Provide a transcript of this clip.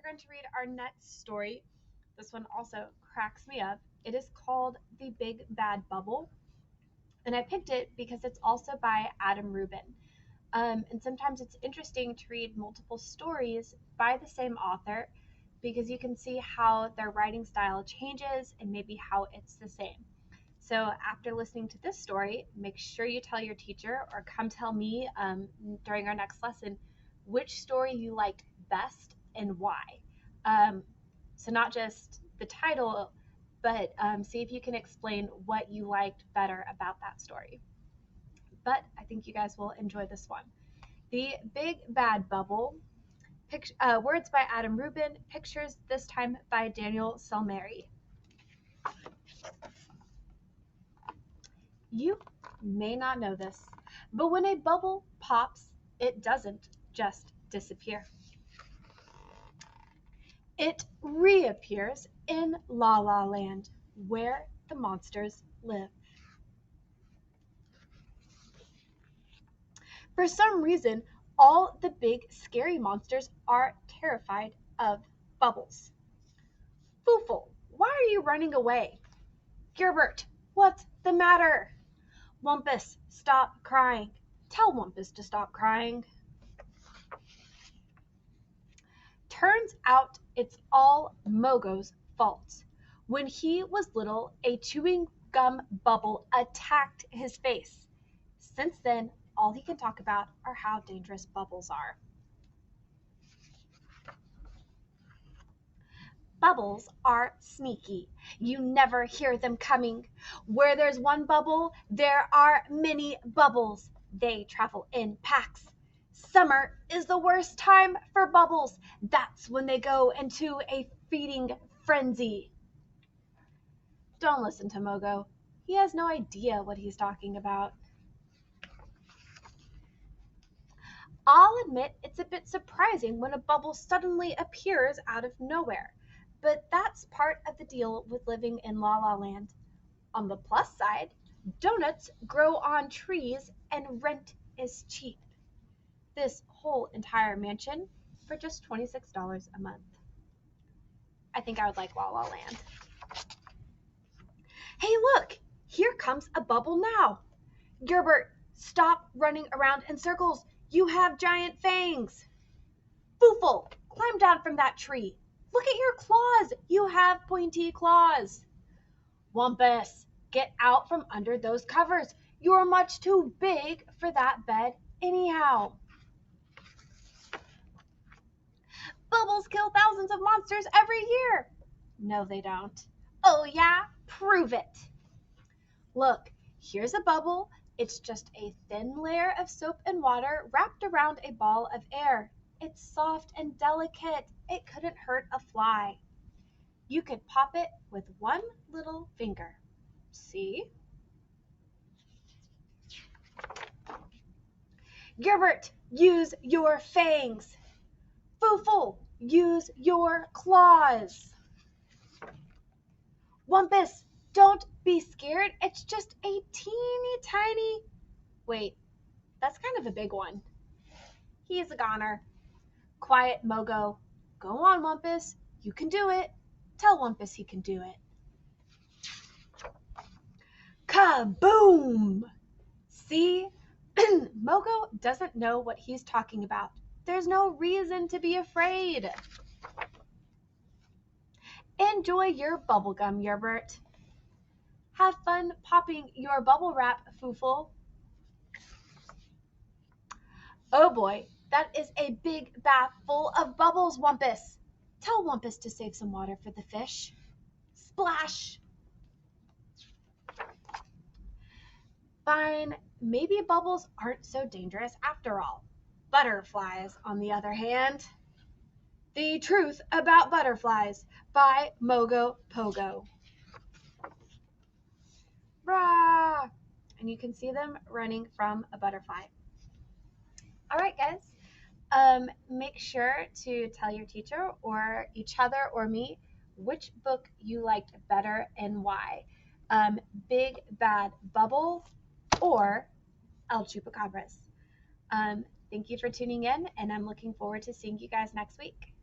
going to read our next story. This one also cracks me up. It is called The Big Bad Bubble, and I picked it because it's also by Adam Rubin. And sometimes it's interesting to read multiple stories by the same author because you can see how their writing style changes and maybe how it's the same. So after listening to this story, make sure you tell your teacher or come tell me during our next lesson which story you liked best and why. So not just the title, but see if you can explain what you liked better about that story. But I think you guys will enjoy this one. The Big Bad Bubble, words by Adam Rubin, pictures this time by Daniel Salmieri. You may not know this, but when a bubble pops, it doesn't just disappear. It reappears in La La Land, where the monsters live. For some reason, all the big scary monsters are terrified of bubbles. Foofle, why are you running away? Gerbert, what's the matter? Wumpus, stop crying. Tell Wumpus to stop crying. Turns out it's all Mogo's fault. When he was little, a chewing gum bubble attacked his face. Since then, all he can talk about are how dangerous bubbles are. Bubbles are sneaky. You never hear them coming. Where there's one bubble, there are many bubbles. They travel in packs. Summer is the worst time for bubbles. That's when they go into a feeding frenzy. Don't listen to Mogo. He has no idea what he's talking about. I'll admit it's a bit surprising when a bubble suddenly appears out of nowhere, but that's part of the deal with living in La La Land. On the plus side, donuts grow on trees and rent is cheap. This whole entire mansion for just $26 a month. I think I would like La La Land. Hey, look! Here comes a bubble now. Gerbert, stop running around in circles. You have giant fangs. Foofle, climb down from that tree. Look at your claws. You have pointy claws. Wumpus, get out from under those covers. You're much too big for that bed anyhow. Bubbles kill thousands of monsters every year. No, they don't. Oh yeah? Prove it. Look, here's a bubble. It's just a thin layer of soap and water wrapped around a ball of air. It's soft and delicate. It couldn't hurt a fly. You could pop it with one little finger. See? Gerbert, use your fangs. Foofle, use your claws. Wumpus, don't be scared. It's just a teeny tiny... Wait, that's kind of a big one. He's a goner. Quiet, Mogo. Go on, Wumpus. You can do it. Tell Wumpus he can do it. Kaboom! See? Mogo doesn't know what he's talking about. There's no reason to be afraid. Enjoy your bubblegum, Gerbert. Have fun popping your bubble wrap, Foofle. Oh boy, that is a big bath full of bubbles, Wumpus. Tell Wumpus to save some water for the fish. Splash! Fine, maybe bubbles aren't so dangerous after all. Butterflies, on the other hand. The Truth About Butterflies by Mogo Pogo. Rah! And you can see them running from a butterfly. All right, guys. Make sure to tell your teacher or each other or me which book you liked better and why. Big Bad Bubble or El Chupacabras. Thank you for tuning in, and I'm looking forward to seeing you guys next week.